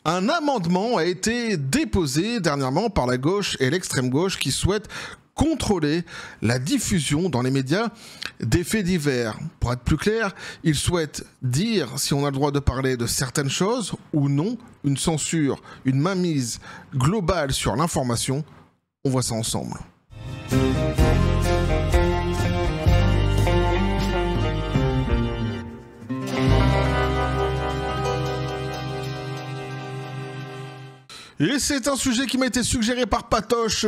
Un amendement a été déposé dernièrement par la gauche et l'extrême gauche qui souhaitent contrôler la diffusion dans les médias des faits divers. Pour être plus clair, ils souhaitent dire si on a le droit de parler de certaines choses ou non, une censure, une mainmise globale sur l'information. On voit ça ensemble. Et c'est un sujet qui m'a été suggéré par Patoche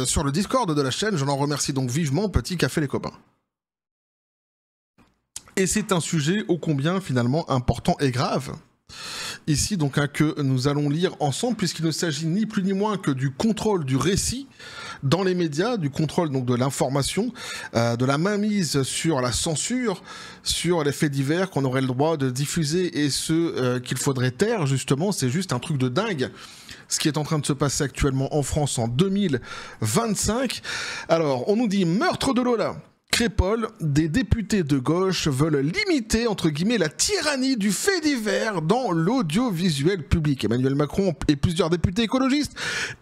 sur le Discord de la chaîne. Je l'en remercie donc vivement, petit café les copains. Et c'est un sujet ô combien finalement important et grave. Ici donc que nous allons lire ensemble, puisqu'il ne s'agit ni plus ni moins que du contrôle du récit dans les médias, du contrôle donc de l'information, de la mainmise sur la censure, sur les faits divers qu'on aurait le droit de diffuser et ceux qu'il faudrait taire justement. C'est juste un truc de dingue ce qui est en train de se passer actuellement en France en 2025. Alors, on nous dit meurtre de Lola. Crépol, des députés de gauche veulent limiter, entre guillemets, la tyrannie du fait divers dans l'audiovisuel public. Emmanuel Macron et plusieurs députés écologistes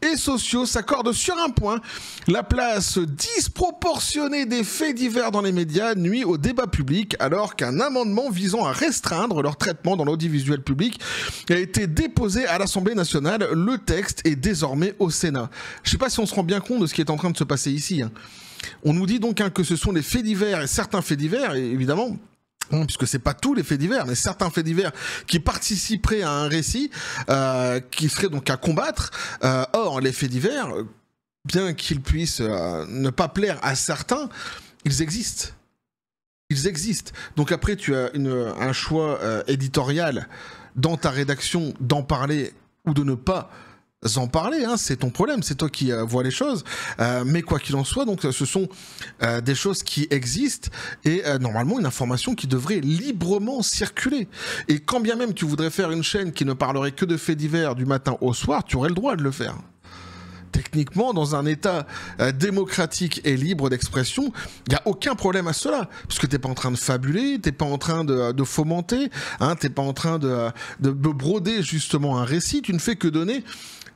et sociaux s'accordent sur un point. La place disproportionnée des faits divers dans les médias nuit au débat public, alors qu'un amendement visant à restreindre leur traitement dans l'audiovisuel public a été déposé à l'Assemblée nationale. Le texte est désormais au Sénat. Je ne sais pas si on se rend bien compte de ce qui est en train de se passer ici, On nous dit donc que ce sont les faits divers et certains faits divers, et évidemment, puisque c'est pas tous les faits divers, mais certains faits divers qui participeraient à un récit qui serait donc à combattre. Or, les faits divers, bien qu'ils puissent ne pas plaire à certains, ils existent. Ils existent. Donc après, tu as un choix éditorial dans ta rédaction d'en parler ou de ne pas en parler, c'est ton problème, c'est toi qui vois les choses, mais quoi qu'il en soit, donc ce sont des choses qui existent et normalement une information qui devrait librement circuler. Et quand bien même tu voudrais faire une chaîne qui ne parlerait que de faits divers du matin au soir, tu aurais le droit de le faire. Techniquement, dans un état démocratique et libre d'expression, il n'y a aucun problème à cela, parce que t'es pas en train de fabuler, t'es pas en train de fomenter, t'es pas en train de broder justement un récit, tu ne fais que donner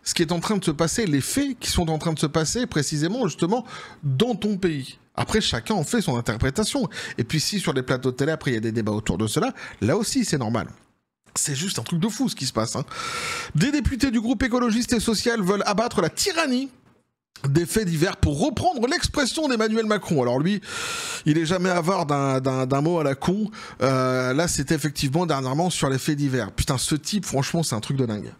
ce qui est en train de se passer, les faits qui sont en train de se passer précisément justement dans ton pays. Après, chacun en fait son interprétation. Et puis si sur les plateaux de télé, après il y a des débats autour de cela, là aussi c'est normal. C'est juste un truc de fou ce qui se passe. Des députés du groupe écologiste et social veulent abattre la tyrannie des faits divers, pour reprendre l'expression d'Emmanuel Macron. Alors lui, il est jamais avare d'un mot à la con. Là, c'était effectivement dernièrement sur les faits divers. Putain, ce type, franchement, c'est un truc de dingue.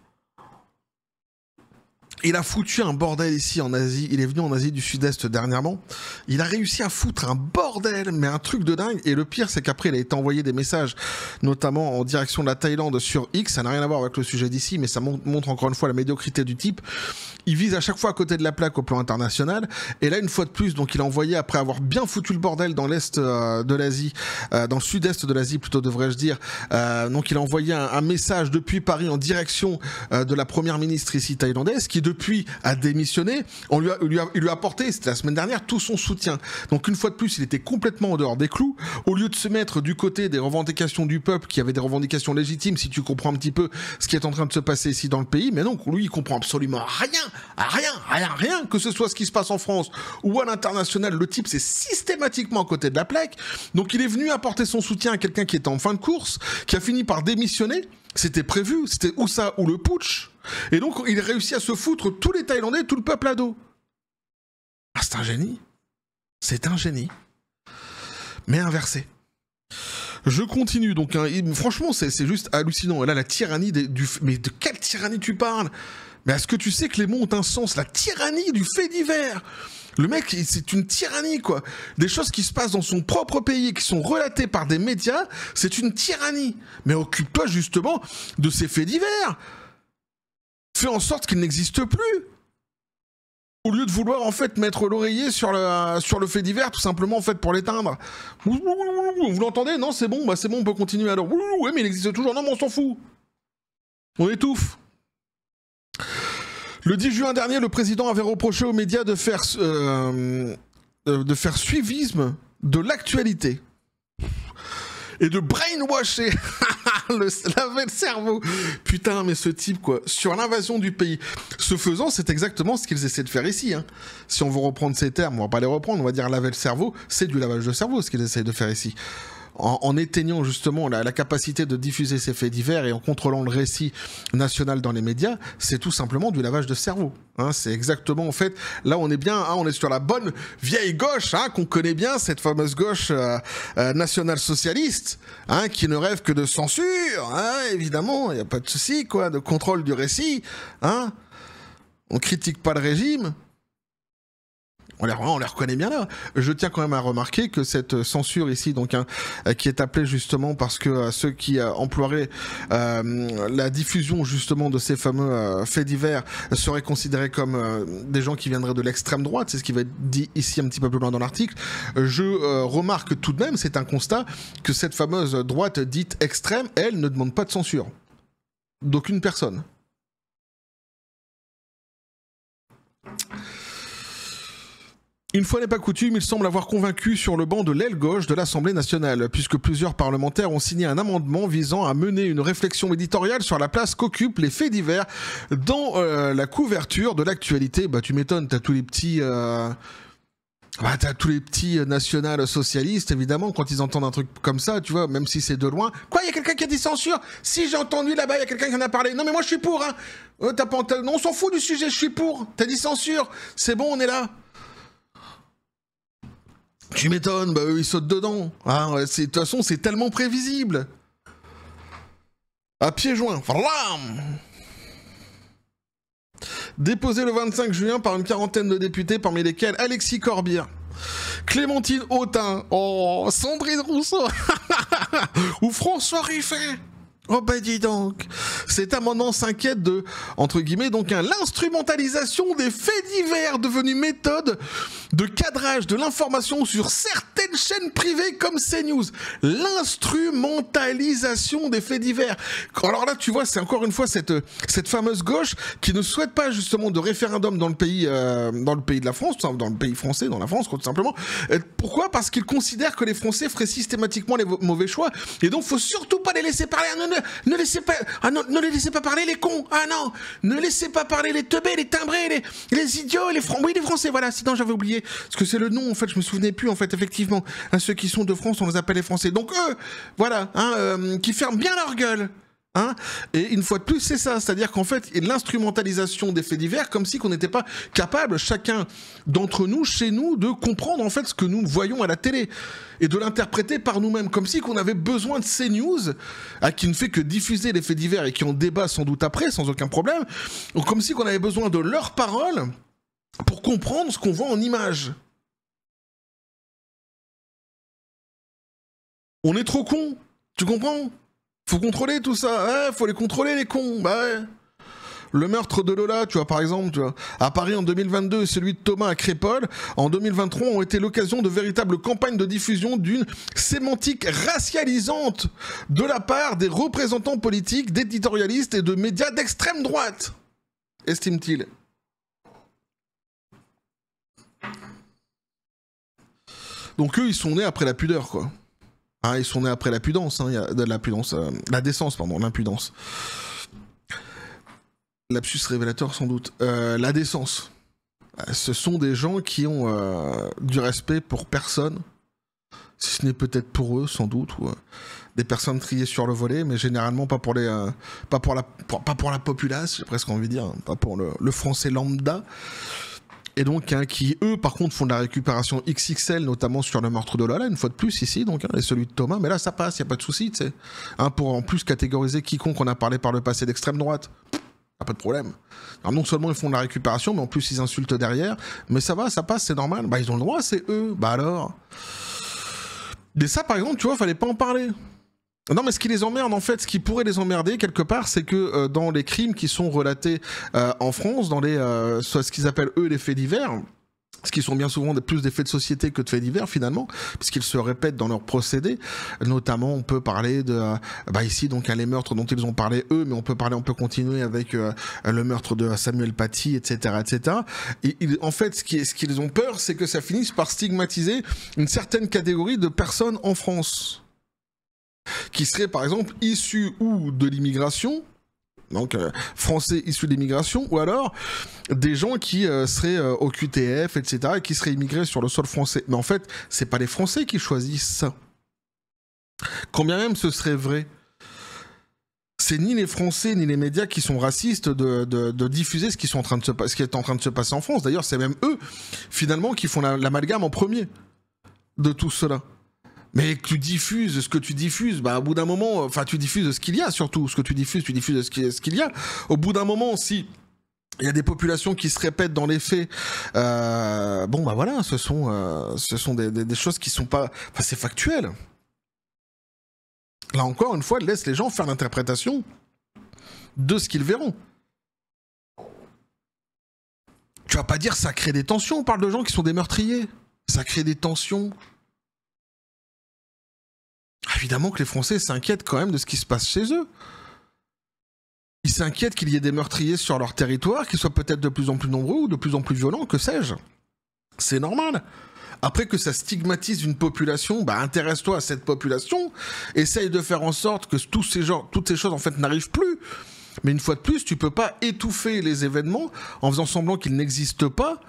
Il a foutu un bordel ici en Asie. Il est venu en Asie du Sud-Est dernièrement. Il a réussi à foutre un bordel, mais un truc de dingue. Et le pire, c'est qu'après, il a été envoyé des messages, notamment en direction de la Thaïlande sur X. Ça n'a rien à voir avec le sujet d'ici, mais ça montre encore une fois la médiocrité du type. Il vise à chaque fois à côté de la plaque au plan international. Et là, une fois de plus, donc il a envoyé, après avoir bien foutu le bordel dans l'Est de l'Asie, dans le Sud-Est de l'Asie plutôt devrais-je dire, donc il a envoyé un message depuis Paris en direction de la première ministre ici thaïlandaise, qui depuis a démissionné. Il lui a apporté, c'était la semaine dernière, tout son soutien. Donc une fois de plus, il était complètement en dehors des clous. Au lieu de se mettre du côté des revendications du peuple, qui avait des revendications légitimes, si tu comprends un petit peu ce qui est en train de se passer ici dans le pays, mais non, lui, il comprend absolument rien, que ce soit ce qui se passe en France ou à l'international. Le type, c'est systématiquement à côté de la plaque. Donc il est venu apporter son soutien à quelqu'un qui était en fin de course, qui a fini par démissionner. C'était prévu, c'était ou ça ou le putsch. Et donc il a réussi à se foutre tous les Thaïlandais, tout le peuple à dos. Ah, c'est un génie. C'est un génie. Mais inversé. Je continue, donc franchement c'est juste hallucinant. Et là, la tyrannie mais de quelle tyrannie tu parles? Mais est-ce que tu sais que les mots ont un sens? La tyrannie du fait divers. Le mec, c'est une tyrannie, quoi. Des choses qui se passent dans son propre pays, qui sont relatées par des médias, c'est une tyrannie. Mais occupe-toi justement de ces faits divers. Fais en sorte qu'ils n'existent plus. Au lieu de vouloir en fait mettre l'oreiller sur le fait divers, tout simplement en fait pour l'éteindre. Vous l'entendez? Non, c'est bon, c'est bon, on peut continuer alors. Oui, mais il existe toujours. Non, mais on s'en fout. On étouffe. Le 10 juin dernier, le président avait reproché aux médias de faire suivisme de l'actualité. et de brainwasher, laver le cerveau. Putain, mais ce type, quoi, sur l'invasion du pays. Ce faisant, c'est exactement ce qu'ils essaient de faire ici. Hein. Si on veut reprendre ces termes, on va pas les reprendre, on va dire laver le cerveau, c'est du lavage de cerveau, ce qu'ils essaient de faire ici. En éteignant justement la capacité de diffuser ces faits divers et en contrôlant le récit national dans les médias, c'est tout simplement du lavage de cerveau. Hein, c'est exactement, en fait, là on est bien, hein, on est sur la bonne vieille gauche, hein, qu'on connaît bien, cette fameuse gauche nationale-socialiste, hein, qui ne rêve que de censure, hein, évidemment, il n'y a pas de souci, quoi, de contrôle du récit, hein. On critique pas le régime. On les reconnaît bien là. Je tiens quand même à remarquer que cette censure ici, donc qui est appelée justement parce que ceux qui emploieraient la diffusion justement de ces fameux faits divers seraient considérés comme des gens qui viendraient de l'extrême droite, c'est ce qui va être dit ici un petit peu plus loin dans l'article. Je remarque tout de même, c'est un constat, que cette fameuse droite dite extrême, elle ne demande pas de censure d'aucune personne. Une fois n'est pas coutume, il semble avoir convaincu sur le banc de l'aile gauche de l'Assemblée nationale, puisque plusieurs parlementaires ont signé un amendement visant à mener une réflexion éditoriale sur la place qu'occupent les faits divers dans la couverture de l'actualité. Bah tu m'étonnes, t'as tous les petits... t'as tous les petits national-socialistes, évidemment, quand ils entendent un truc comme ça, tu vois, même si c'est de loin. Quoi, il y a quelqu'un qui a dit censure? Si, j'ai entendu là-bas, il y a quelqu'un qui en a parlé. Non, mais moi, je suis pour, hein. Non, on s'en fout du sujet, je suis pour. T'as dit censure. C'est bon, on est là. Tu m'étonnes, bah eux, ils sautent dedans. Hein, de toute façon, c'est tellement prévisible. À pieds joints. Déposé le 25 juin par une quarantaine de députés, parmi lesquels Alexis Corbière, Clémentine Autain, Sandrine Rousseau ou François Ruffin. Oh bah dis donc, cet amendement s'inquiète de, entre guillemets, donc l'instrumentalisation des faits divers devenue méthode de cadrage de l'information sur certaines chaînes privées comme CNews. L'instrumentalisation des faits divers. Alors là, tu vois, c'est encore une fois cette fameuse gauche qui ne souhaite pas justement de référendum dans le pays de la France, dans le pays français, dans la France, tout simplement. Pourquoi? Parce qu'ils considèrent que les Français feraient systématiquement les mauvais choix, et donc faut surtout pas les laisser parler. Ne laissez pas, ne les laissez pas parler les cons. Ah non, ne laissez pas parler les teubés, les timbrés, les idiots, les Français. Voilà, sinon j'avais oublié. Parce que c'est le nom, en fait, je me souvenais plus, en fait, effectivement. Hein, ceux qui sont de France, on les appelle les Français. Donc eux, voilà, hein, qui ferment bien leur gueule. Hein, et une fois de plus, c'est ça, c'est-à-dire qu'en fait, l'instrumentalisation des faits divers, comme si qu'on n'était pas capable, chacun d'entre nous, chez nous, de comprendre en fait ce que nous voyons à la télé et de l'interpréter par nous-mêmes, comme si qu'on avait besoin de CNews, qui ne fait que diffuser les faits divers et qui en débat sans doute après, sans aucun problème, ou comme si qu'on avait besoin de leurs paroles pour comprendre ce qu'on voit en images. On est trop cons, tu comprends? Faut contrôler tout ça, ouais, faut les contrôler les cons, bah ouais. Le meurtre de Lola, tu vois, par exemple, tu vois, à Paris en 2022 et celui de Thomas à Crépol en 2023 ont été l'occasion de véritables campagnes de diffusion d'une sémantique racialisante de la part des représentants politiques, d'éditorialistes et de médias d'extrême droite, estime-t-il. Donc eux, ils sont nés après la pudeur, quoi. Ah, ils sont nés après la pudence, hein, la décence, pardon, l'impudence. Lapsus révélateur sans doute. La décence. Ce sont des gens qui ont du respect pour personne, si ce n'est peut-être pour eux, sans doute, ou des personnes triées sur le volet, mais généralement pas pour la populace, j'ai presque envie de dire, hein, pas pour le français lambda. Et donc, hein, qui, eux, par contre, font de la récupération XXL, notamment sur le meurtre de Lola, une fois de plus, ici, donc, hein, et celui de Thomas. Mais là, ça passe, il n'y a pas de souci, tu sais. Hein, pour en plus catégoriser quiconque on a parlé par le passé d'extrême droite. Pas de problème. Alors, non seulement ils font de la récupération, mais en plus, ils insultent derrière. Mais ça va, ça passe, c'est normal. Bah, ils ont le droit, c'est eux. Bah alors. Mais ça, par exemple, tu vois, fallait pas en parler. Non, mais ce qui les emmerde, en fait, ce qui pourrait les emmerder quelque part, c'est que dans les crimes qui sont relatés en France, dans ce qu'ils appellent eux les faits divers, ce qui sont bien souvent plus des faits de société que de faits divers finalement, puisqu'ils se répètent dans leurs procédés. Notamment, on peut parler de, ici donc les meurtres dont ils ont parlé eux, mais on peut continuer avec le meurtre de Samuel Paty, etc., etc. Et en fait, ce qu'ils ont peur, c'est que ça finisse par stigmatiser une certaine catégorie de personnes en France. qui seraient par exemple issus ou de l'immigration, donc français issus de l'immigration, ou alors des gens qui seraient au QTF, etc., et qui seraient immigrés sur le sol français. Mais en fait, c'est pas les Français qui choisissent ça. Quand bien même ce serait vrai, c'est ni les Français ni les médias qui sont racistes de diffuser ce qui est en train de se passer en France. D'ailleurs, c'est même eux, finalement, qui font l'amalgame en premier de tout cela. Mais que tu diffuses ce que tu diffuses, bah, au bout d'un moment, enfin, tu diffuses ce qu'il y a surtout. Ce que tu diffuses ce qu'il y a. Au bout d'un moment, si il y a des populations qui se répètent dans les faits, bon, bah voilà, ce sont des choses qui sont pas... Enfin, c'est factuel. Là encore, une fois, laisse les gens faire l'interprétation de ce qu'ils verront. Tu vas pas dire ça crée des tensions, on parle de gens qui sont des meurtriers. Ça crée des tensions. Évidemment que les Français s'inquiètent quand même de ce qui se passe chez eux. Ils s'inquiètent qu'il y ait des meurtriers sur leur territoire, qu'ils soient peut-être de plus en plus nombreux ou de plus en plus violents, que sais-je. C'est normal. Après que ça stigmatise une population, bah intéresse-toi à cette population, essaye de faire en sorte que toutes ces choses en fait n'arrivent plus. Mais une fois de plus, tu peux pas étouffer les événements en faisant semblant qu'ils n'existent pas.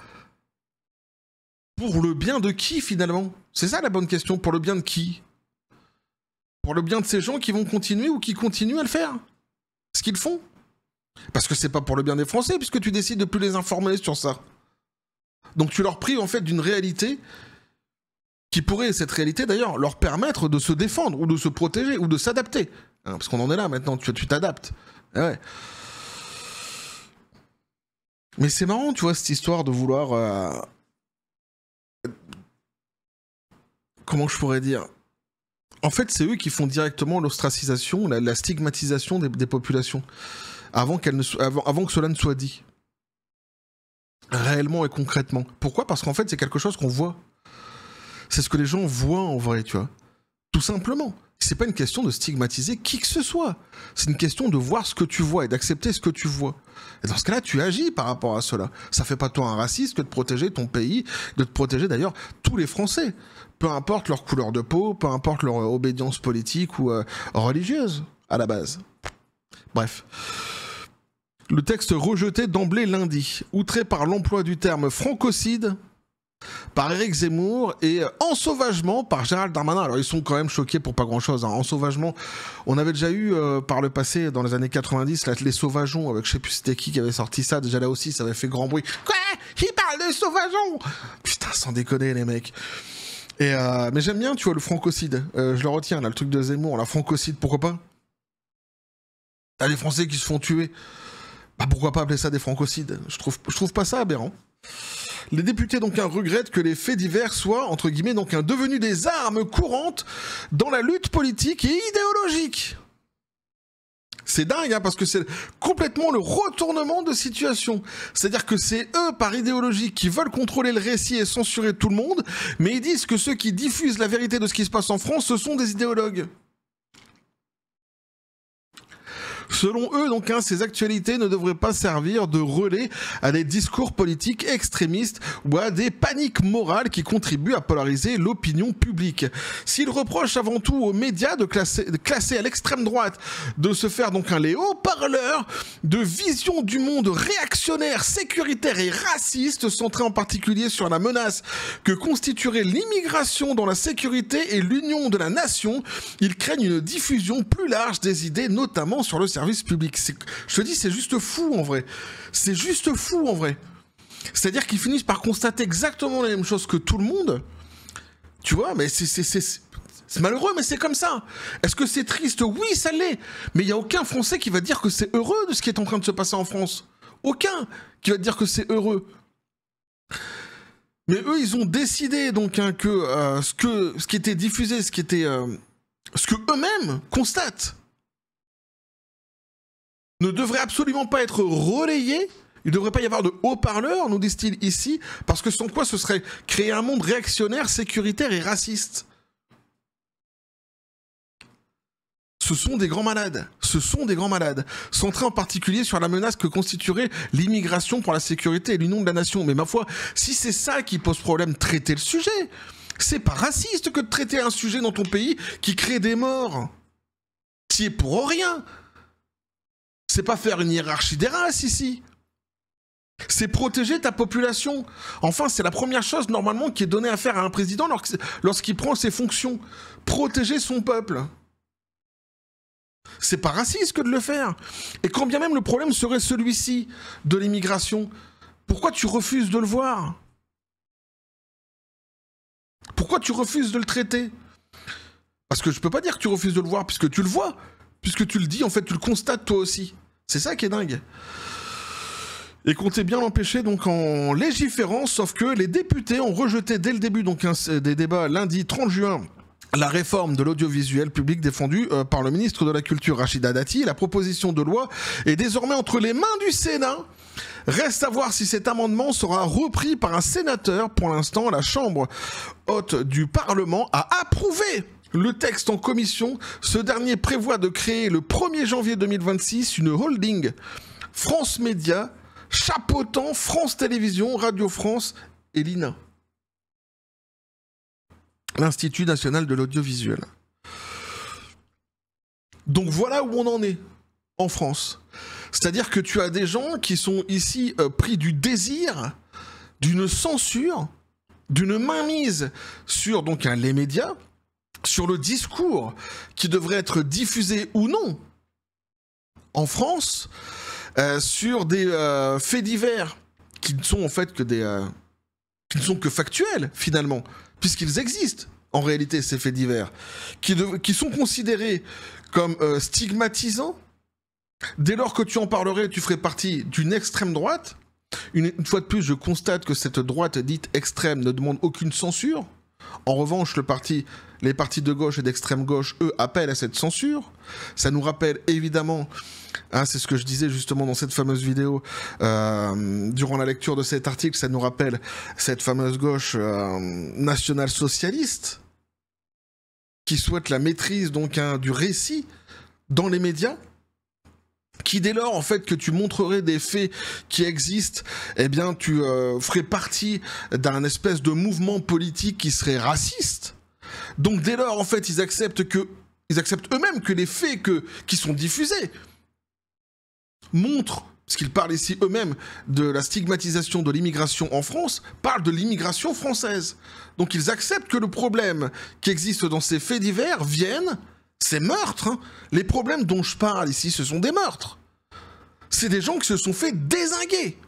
Pour le bien de qui finalement? C'est ça la bonne question, pour le bien de qui? Pour le bien de ces gens qui vont continuer ou qui continuent à le faire? Ce qu'ils font? Parce que c'est pas pour le bien des Français, puisque tu décides de plus les informer sur ça. Donc tu leur prives en fait d'une réalité qui pourrait, cette réalité d'ailleurs, leur permettre de se défendre ou de se protéger ou de s'adapter. Hein, parce qu'on en est là maintenant, tu t'adaptes. Ouais. Mais c'est marrant, tu vois, cette histoire de vouloir... Comment je pourrais dire? En fait, c'est eux qui font directement l'ostracisation, la stigmatisation des populations, avant que cela ne soit dit. Réellement et concrètement. Pourquoi? Parce qu'en fait, c'est quelque chose qu'on voit. C'est ce que les gens voient en vrai, tu vois. Tout simplement. C'est pas une question de stigmatiser qui que ce soit. C'est une question de voir ce que tu vois et d'accepter ce que tu vois. Et dans ce cas-là, tu agis par rapport à cela. Ça fait pas toi un raciste que de protéger ton pays, de te protéger d'ailleurs tous les Français. Peu importe leur couleur de peau, peu importe leur obédience politique ou religieuse, à la base. Bref. Le texte rejeté d'emblée lundi, outré par l'emploi du terme francocide par Éric Zemmour et ensauvagement par Gérald Darmanin. Alors ils sont quand même choqués pour pas grand-chose. Hein. Ensauvagement, on avait déjà eu par le passé, dans les années 90, là, les sauvageons, avec je sais plus c'était qui avait sorti ça. Déjà là aussi, ça avait fait grand bruit. Quoi? Il parle de sauvageons? Putain, sans déconner les mecs. Et mais j'aime bien, tu vois, le francocide. Je le retiens, là, le truc de Zemmour, la francocide, pourquoi pas? T'as les Français qui se font tuer. Bah pourquoi pas appeler ça des francocides? Je trouve pas ça aberrant. Les députés donc regrettent que les faits divers soient, entre guillemets, donc devenus des armes courantes dans la lutte politique et idéologique. C'est dingue, hein, parce que c'est complètement le retournement de situation. C'est-à-dire que c'est eux, par idéologie, qui veulent contrôler le récit et censurer tout le monde, mais ils disent que ceux qui diffusent la vérité de ce qui se passe en France, ce sont des idéologues. Selon eux, donc, hein, ces actualités ne devraient pas servir de relais à des discours politiques extrémistes ou à des paniques morales qui contribuent à polariser l'opinion publique. S'ils reprochent avant tout aux médias de classer à l'extrême droite, de se faire donc les haut-parleurs de vision du monde réactionnaire, sécuritaire et raciste, centré en particulier sur la menace que constituerait l'immigration dans la sécurité et l'union de la nation, ils craignent une diffusion plus large des idées, notamment sur le service public. Je te dis, c'est juste fou en vrai. C'est juste fou en vrai. C'est-à-dire qu'ils finissent par constater exactement la même chose que tout le monde. Tu vois, mais c'est malheureux, mais c'est comme ça. Est-ce que c'est triste? Oui, ça l'est. Mais il n'y a aucun Français qui va dire que c'est heureux de ce qui est en train de se passer en France. Aucun qui va dire que c'est heureux. Mais eux, ils ont décidé donc hein, que ce qui était diffusé, ce que eux-mêmes constatent, ne devrait absolument pas être relayé. Il ne devrait pas y avoir de haut-parleurs, nous disent-ils ici, parce que sans quoi ce serait créer un monde réactionnaire, sécuritaire et raciste. Ce sont des grands malades. Ce sont des grands malades. Centrés en particulier sur la menace que constituerait l'immigration pour la sécurité et l'union de la nation. Mais ma foi, si c'est ça qui pose problème, traitez le sujet. C'est pas raciste que de traiter un sujet dans ton pays qui crée des morts. T'y es pour rien. C'est pas faire une hiérarchie des races ici. C'est protéger ta population. Enfin, c'est la première chose normalement qui est donnée à faire à un président lorsqu'il prend ses fonctions. Protéger son peuple. C'est pas raciste que de le faire. Et quand bien même le problème serait celui-ci de l'immigration, pourquoi tu refuses de le voir? Pourquoi tu refuses de le traiter? Parce que je peux pas dire que tu refuses de le voir, puisque tu le vois. Puisque tu le dis, en fait, tu le constates toi aussi. C'est ça qui est dingue. Et comptez bien l'empêcher donc en légiférant, sauf que les députés ont rejeté dès le début donc des débats lundi 30 juin la réforme de l'audiovisuel public défendue par le ministre de la Culture Rachida Dati. La proposition de loi est désormais entre les mains du Sénat. Reste à voir si cet amendement sera repris par un sénateur. Pour l'instant, la Chambre haute du Parlement a approuvé le texte en commission. Ce dernier prévoit de créer le 1er janvier 2026 une holding France Média chapeautant France Télévisions, Radio France et l'INA, l'Institut National de l'Audiovisuel. Donc voilà où on en est en France. C'est-à-dire que tu as des gens qui sont ici pris du désir, d'une censure, d'une mainmise sur donc, les médias, sur le discours qui devrait être diffusé ou non en France, sur des faits divers qui ne sont en fait que qui ne sont que factuels finalement, puisqu'ils existent en réalité ces faits divers, qui sont considérés comme stigmatisants. Dès lors que tu en parlerais, tu ferais partie d'une extrême droite. Une fois de plus, je constate que cette droite dite extrême ne demande aucune censure. En revanche, les partis de gauche et d'extrême gauche, eux, appellent à cette censure. Ça nous rappelle évidemment, c'est ce que je disais justement dans cette fameuse vidéo, durant la lecture de cet article, ça nous rappelle cette fameuse gauche nationale-socialiste qui souhaite la maîtrise donc du récit dans les médias, qui dès lors en fait que tu montrerais des faits qui existent, eh bien tu ferais partie d'un espèce de mouvement politique qui serait raciste. Donc dès lors en fait ils acceptent eux-mêmes que les faits qui sont diffusés montrent, parce qu'ils parlent ici eux-mêmes de la stigmatisation de l'immigration en France, parlent de l'immigration française. Donc ils acceptent que le problème qui existe dans ces faits divers viennent, ces meurtres, les problèmes dont je parle ici, ce sont des meurtres. C'est des gens qui se sont fait dézinguer.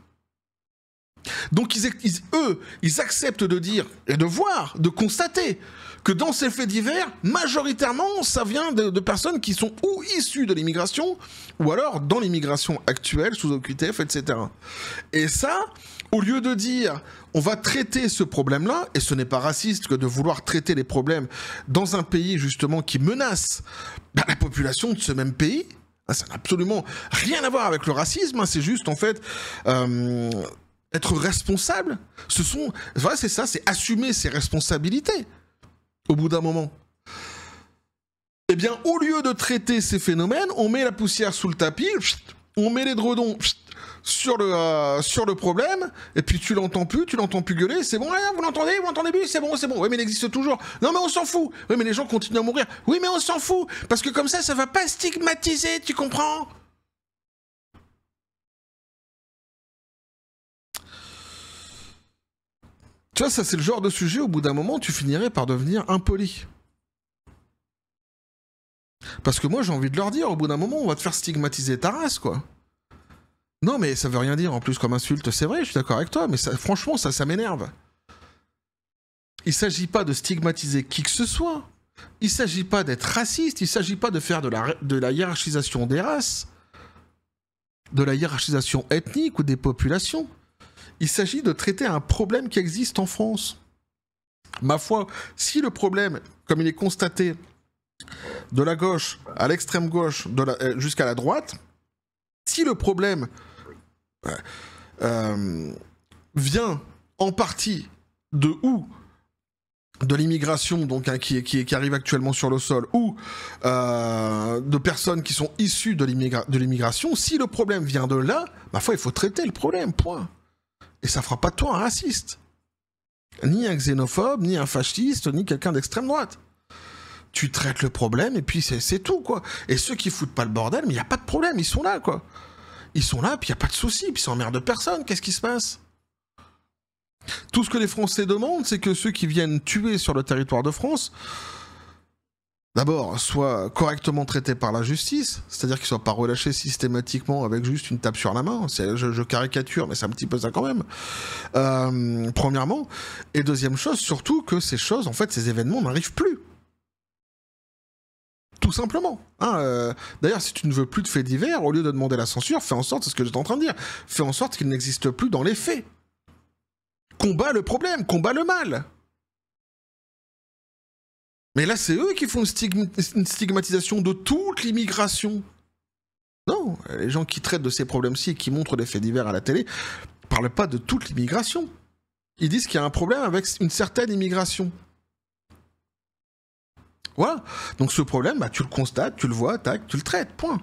Donc ils acceptent de dire et de voir, de constater que dans ces faits divers, majoritairement, ça vient de personnes qui sont ou issues de l'immigration, ou alors dans l'immigration actuelle, sous OQTF, etc. Et ça, au lieu de dire on va traiter ce problème-là, et ce n'est pas raciste que de vouloir traiter les problèmes dans un pays justement qui menace la population de ce même pays, ça n'a absolument rien à voir avec le racisme, c'est juste en fait être responsable. Voilà, c'est ça, c'est assumer ses responsabilités au bout d'un moment. Eh bien, au lieu de traiter ces phénomènes, on met la poussière sous le tapis, on met les dredons sur le problème, et puis tu l'entends plus gueuler, c'est bon, vous l'entendez plus, c'est bon, oui mais il existe toujours, non mais on s'en fout, oui mais les gens continuent à mourir, oui mais on s'en fout, parce que comme ça va pas stigmatiser, tu comprends? Tu vois, ça c'est le genre de sujet, au bout d'un moment, tu finirais par devenir impoli. Parce que moi j'ai envie de leur dire, au bout d'un moment, on va te faire stigmatiser ta race, quoi. Non, mais ça veut rien dire en plus comme insulte, c'est vrai, je suis d'accord avec toi, mais ça, franchement, ça m'énerve. Il s'agit pas de stigmatiser qui que ce soit. Il s'agit pas d'être raciste, il s'agit pas de faire de la hiérarchisation des races, de la hiérarchisation ethnique ou des populations. Il s'agit de traiter un problème qui existe en France. Ma foi, si le problème, comme il est constaté, de la gauche à l'extrême gauche jusqu'à la droite, si le problème vient en partie de l'immigration donc qui arrive actuellement sur le sol, ou de personnes qui sont issues de l'immigration, si le problème vient de là, ma foi, il faut traiter le problème, point. Et ça fera pas de toi un raciste, ni un xénophobe, ni un fasciste, ni quelqu'un d'extrême droite. tu traites le problème et puis c'est tout, quoi. Et ceux qui foutent pas le bordel, mais il n'y a pas de problème, ils sont là, quoi. Ils sont là, puis il n'y a pas de souci, puis ça emmerde personne, qu'est-ce qui se passe? Tout ce que les Français demandent, c'est que ceux qui viennent tuer sur le territoire de France, d'abord, soient correctement traités par la justice, c'est-à-dire qu'ils ne soient pas relâchés systématiquement avec juste une tape sur la main. Je caricature, mais c'est un petit peu ça quand même. Premièrement. Et deuxième chose, surtout que ces choses, en fait, ces événements n'arrivent plus. Tout simplement. D'ailleurs, si tu ne veux plus de faits divers, au lieu de demander la censure, fais en sorte, c'est ce que j'étais en train de dire, fais en sorte qu'il n'existe plus dans les faits. Combat le problème, combat le mal. Mais là, c'est eux qui font une stigmatisation de toute l'immigration. Non, les gens qui traitent de ces problèmes-ci et qui montrent des faits divers à la télé ne parlent pas de toute l'immigration. Ils disent qu'il y a un problème avec une certaine immigration. Voilà. Donc ce problème, bah, tu le constates, tu le vois, tac, tu le traites, point.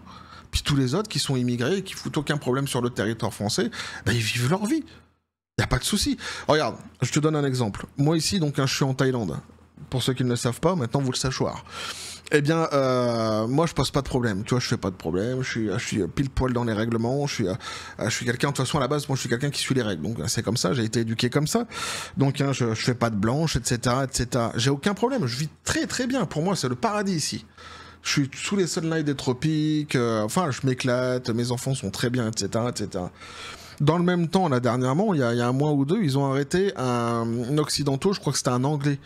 Puis tous les autres qui sont immigrés et qui foutent aucun problème sur le territoire français, bah, ils vivent leur vie. Il n'y a pas de souci. Regarde, je te donne un exemple. Moi ici, donc, je suis en Thaïlande. Pour ceux qui ne le savent pas, maintenant vous le sachoir. Eh bien, moi je pose pas de problème. Tu vois, je fais pas de problème. Je suis pile poil dans les règlements. Je suis quelqu'un, de toute façon, à la base, moi je suis quelqu'un qui suit les règles. Donc c'est comme ça, j'ai été éduqué comme ça. Donc je fais pas de blanche, etc., etc. J'ai aucun problème. Je vis très très bien. Pour moi, c'est le paradis ici. Je suis sous les sunlights des tropiques. Enfin, je m'éclate. Mes enfants sont très bien, etc., etc. Dans le même temps, là, dernièrement, il y a un mois ou deux, ils ont arrêté un occidentaux, je crois que c'était un Anglais,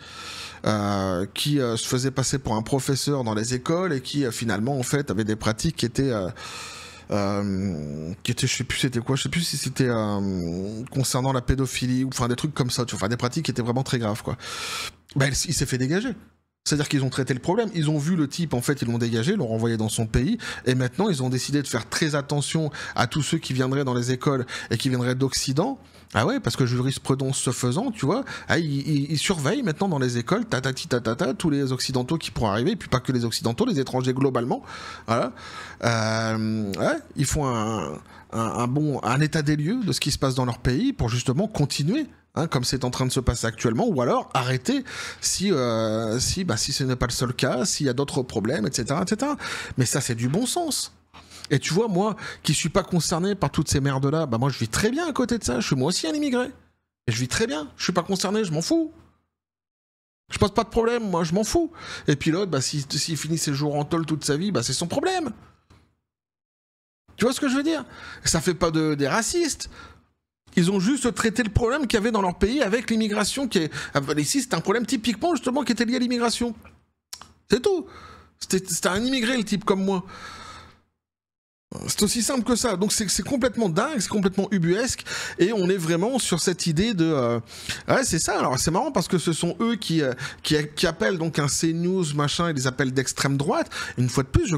qui se faisait passer pour un professeur dans les écoles et qui, finalement, en fait, avait des pratiques qui étaient, je sais plus c'était quoi, je sais plus si c'était concernant la pédophilie, ou enfin des trucs comme ça, tu vois, enfin des pratiques qui étaient vraiment très graves, quoi. Ben, il s'est fait dégager. C'est-à-dire qu'ils ont traité le problème, ils ont vu le type, en fait, ils l'ont dégagé, l'ont renvoyé dans son pays, et maintenant ils ont décidé de faire très attention à tous ceux qui viendraient dans les écoles et qui viendraient d'Occident. Ah ouais, parce que jurisprudence se faisant, tu vois, ils surveillent maintenant dans les écoles, tous les Occidentaux qui pourront arriver, et puis pas que les Occidentaux, les étrangers globalement. Voilà. Ouais, ils font un état des lieux de ce qui se passe dans leur pays pour justement continuer. Comme c'est en train de se passer actuellement, ou alors arrêter si ce n'est pas le seul cas, s'il y a d'autres problèmes, etc., etc. Mais ça, c'est du bon sens. Et tu vois, moi, qui suis pas concerné par toutes ces merdes-là, bah moi, je vis très bien à côté de ça. Je suis moi aussi un immigré. Et je vis très bien. Je suis pas concerné, je m'en fous. Je pose pas de problème, moi, je m'en fous. Et puis l'autre, bah, s'il finit ses jours en tôle toute sa vie, bah, c'est son problème. Tu vois ce que je veux dire? Ça fait pas des racistes. Ils ont juste traité le problème qu'il y avait dans leur pays avec l'immigration. Ici, c'est un problème typiquement, justement, qui était lié à l'immigration. C'est tout. C'était un immigré, le type, comme moi. C'est aussi simple que ça. Donc c'est complètement dingue, c'est complètement ubuesque. Et on est vraiment sur cette idée de... Ouais, c'est ça. Alors c'est marrant parce que ce sont eux qui appellent donc un CNews, machin, ils les appellent d'extrême droite. Une fois de plus, je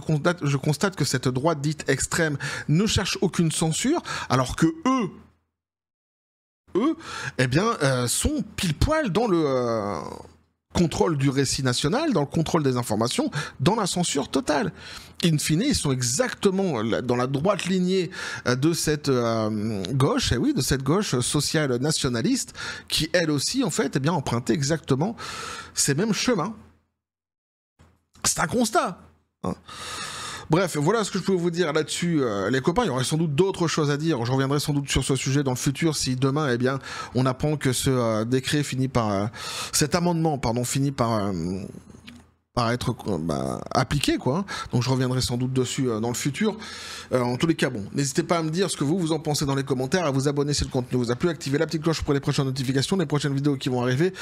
constate que cette droite dite extrême ne cherche aucune censure, alors que eux, eh bien, sont pile poil dans le contrôle du récit national, dans le contrôle des informations, dans la censure totale. In fine, ils sont exactement dans la droite lignée de cette gauche, et oui, de cette gauche sociale nationaliste, qui elle aussi, en fait, eh bien, empruntait exactement ces mêmes chemins. C'est un constat. Bref, voilà ce que je pouvais vous dire là-dessus, les copains. Il y aurait sans doute d'autres choses à dire. Je reviendrai sans doute sur ce sujet dans le futur si demain, eh bien, on apprend que ce décret finit par... cet amendement, pardon, finit par être appliqué, quoi. Donc je reviendrai sans doute dessus dans le futur. En tous les cas, bon, n'hésitez pas à me dire ce que vous en pensez dans les commentaires, à vous abonner si le contenu vous a plu, activer la petite cloche pour les prochaines notifications, les prochaines vidéos qui vont arriver,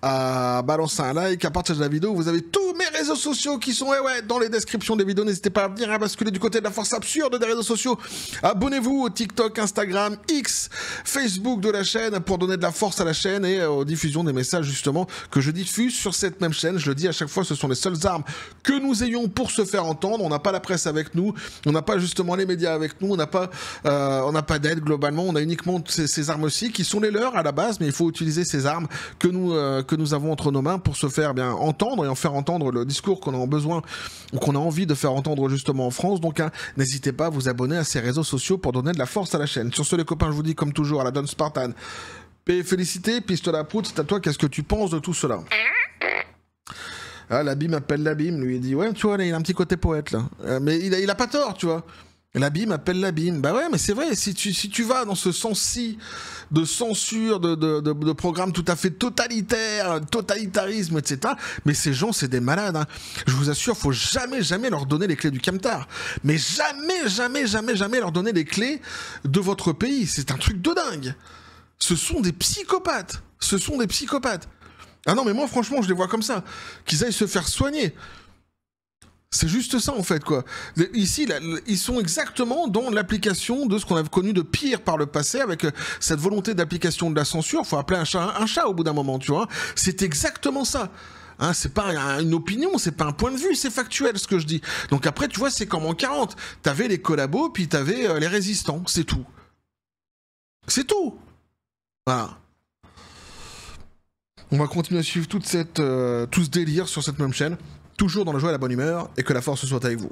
à balancer un like, à partager la vidéo. Vous avez tous mes réseaux sociaux qui sont dans les descriptions des vidéos. N'hésitez pas à venir à basculer du côté de la force absurde des réseaux sociaux. Abonnez-vous au TikTok, Instagram, X, Facebook de la chaîne pour donner de la force à la chaîne et aux diffusions des messages justement que je diffuse sur cette même chaîne. Je le dis à chaque fois, ce sont les seules armes que nous ayons pour se faire entendre. On n'a pas la presse avec nous, on n'a pas justement les médias avec nous, on n'a pas d'aide globalement, on a uniquement ces armes-ci qui sont les leurs à la base, mais il faut utiliser ces armes que nous avons entre nos mains pour se faire bien entendre et en faire entendre le discours qu'on a besoin ou qu'on a envie de faire entendre justement en France. Donc n'hésitez pas à vous abonner à ces réseaux sociaux pour donner de la force à la chaîne. Sur ce les copains, je vous dis comme toujours à la Don Spartan, paix et félicité, piste la prout, c'est à toi, qu'est-ce que tu penses de tout cela? Ah, l'abîme appelle l'abîme, lui il dit ouais, tu vois, là, il a un petit côté poète là. Mais il a pas tort, tu vois. L'abîme appelle l'abîme. Bah ouais, mais c'est vrai, si tu vas dans ce sens-ci de censure, de programmes tout à fait totalitaires, totalitarisme, etc. Mais ces gens, c'est des malades. Hein. Je vous assure, faut jamais, jamais leur donner les clés du camtar. Mais jamais, jamais, jamais, jamais leur donner les clés de votre pays. C'est un truc de dingue. Ce sont des psychopathes. Ce sont des psychopathes. Ah non, mais moi, franchement, je les vois comme ça. Qu'ils aillent se faire soigner. C'est juste ça, en fait, quoi. Ici, là, ils sont exactement dans l'application de ce qu'on a connu de pire par le passé, avec cette volonté d'application de la censure. Faut appeler un chat au bout d'un moment, tu vois. C'est exactement ça. Hein, c'est pas une opinion, c'est pas un point de vue, c'est factuel ce que je dis. Donc après, tu vois, c'est comme en 40. T'avais les collabos, puis t'avais les résistants, c'est tout. C'est tout. Voilà. On va continuer à suivre tout ce délire sur cette même chaîne. Toujours dans la joie et la bonne humeur, et que la force soit avec vous.